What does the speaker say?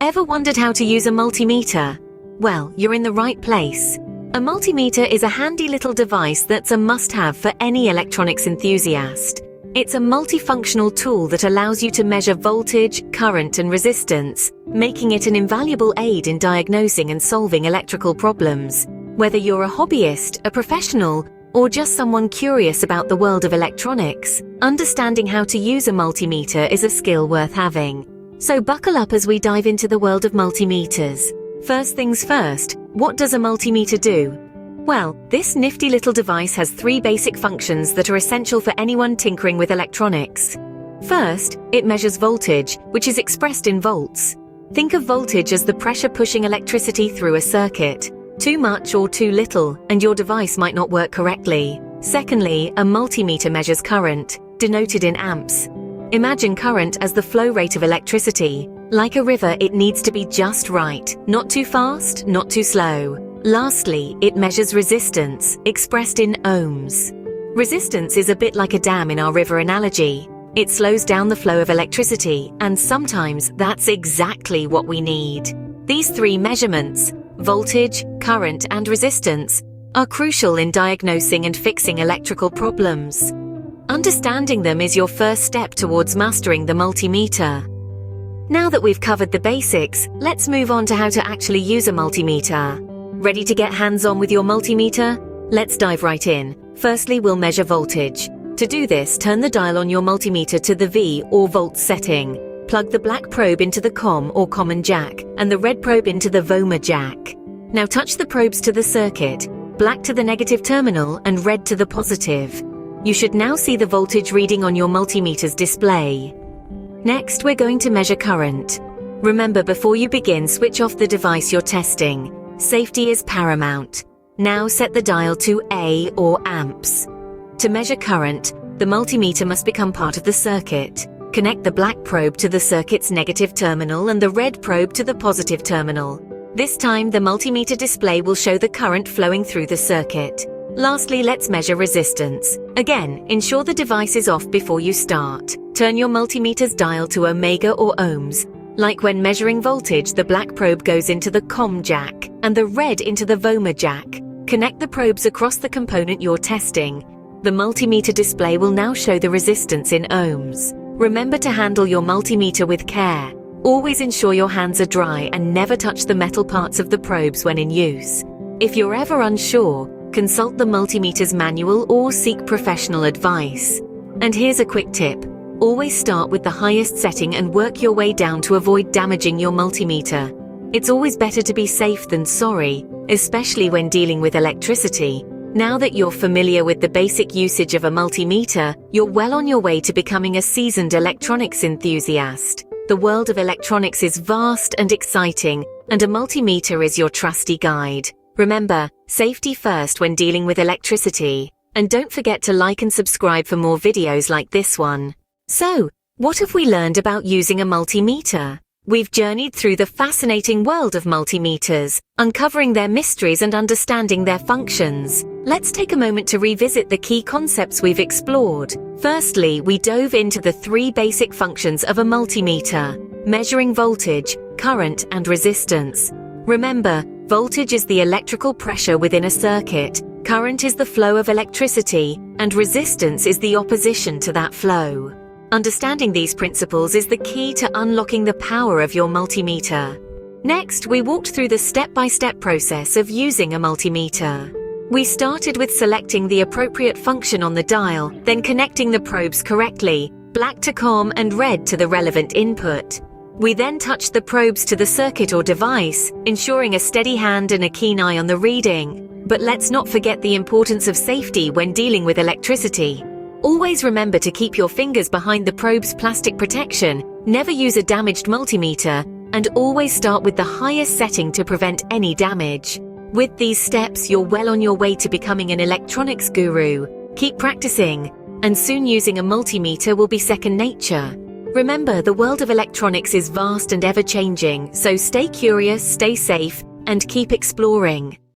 Ever wondered how to use a multimeter? Well, you're in the right place. A multimeter is a handy little device that's a must-have for any electronics enthusiast. It's a multifunctional tool that allows you to measure voltage, current, and resistance, making it an invaluable aid in diagnosing and solving electrical problems. Whether you're a hobbyist, a professional, or just someone curious about the world of electronics, understanding how to use a multimeter is a skill worth having. So buckle up as we dive into the world of multimeters. First things first, what does a multimeter do? Well, this nifty little device has 3 basic functions that are essential for anyone tinkering with electronics. First, it measures voltage, which is expressed in volts. Think of voltage as the pressure pushing electricity through a circuit. Too much or too little, and your device might not work correctly. Secondly, a multimeter measures current, denoted in amps. Imagine current as the flow rate of electricity. Like a river, it needs to be just right, not too fast, not too slow. Lastly, it measures resistance, expressed in ohms. Resistance is a bit like a dam in our river analogy. It slows down the flow of electricity, and sometimes that's exactly what we need. These 3 measurements, voltage, current, and resistance, are crucial in diagnosing and fixing electrical problems. Understanding them is your first step towards mastering the multimeter. Now that we've covered the basics, let's move on to how to actually use a multimeter. Ready to get hands-on with your multimeter? Let's dive right in. Firstly, we'll measure voltage. To do this, turn the dial on your multimeter to the V or volts setting. Plug the black probe into the COM or common jack, and the red probe into the VOMA jack. Now touch the probes to the circuit, black to the negative terminal and red to the positive. You should now see the voltage reading on your multimeter's display. Next, we're going to measure current. Remember, before you begin, switch off the device you're testing. Safety is paramount. Now set the dial to A or amps. To measure current, the multimeter must become part of the circuit. Connect the black probe to the circuit's negative terminal and the red probe to the positive terminal. This time, the multimeter display will show the current flowing through the circuit. Lastly, let's measure resistance. Again, ensure the device is off before you start. Turn your multimeter's dial to omega or ohms. Like when measuring voltage, the black probe goes into the COM jack and the red into the VOMA jack. Connect the probes across the component you're testing. The multimeter display will now show the resistance in ohms. Remember to handle your multimeter with care. Always ensure your hands are dry and never touch the metal parts of the probes when in use. If you're ever unsure, consult the multimeter's manual or seek professional advice. And here's a quick tip. Always start with the highest setting and work your way down to avoid damaging your multimeter. It's always better to be safe than sorry, especially when dealing with electricity. Now that you're familiar with the basic usage of a multimeter, you're well on your way to becoming a seasoned electronics enthusiast. The world of electronics is vast and exciting, and a multimeter is your trusty guide. Remember, safety first when dealing with electricity. And don't forget to like and subscribe for more videos like this one. So, what have we learned about using a multimeter? We've journeyed through the fascinating world of multimeters, uncovering their mysteries and understanding their functions. Let's take a moment to revisit the key concepts we've explored. Firstly, we dove into the 3 basic functions of a multimeter: measuring voltage, current, and resistance. Remember, voltage is the electrical pressure within a circuit, current is the flow of electricity, and resistance is the opposition to that flow. Understanding these principles is the key to unlocking the power of your multimeter. Next, we walked through the step-by-step process of using a multimeter. We started with selecting the appropriate function on the dial, then connecting the probes correctly, black to COM and red to the relevant input. We then touched the probes to the circuit or device, ensuring a steady hand and a keen eye on the reading. But let's not forget the importance of safety when dealing with electricity. Always remember to keep your fingers behind the probe's plastic protection, never use a damaged multimeter, and always start with the highest setting to prevent any damage. With these steps, you're well on your way to becoming an electronics guru. Keep practicing, and soon using a multimeter will be second nature. Remember, the world of electronics is vast and ever-changing, so stay curious, stay safe, and keep exploring.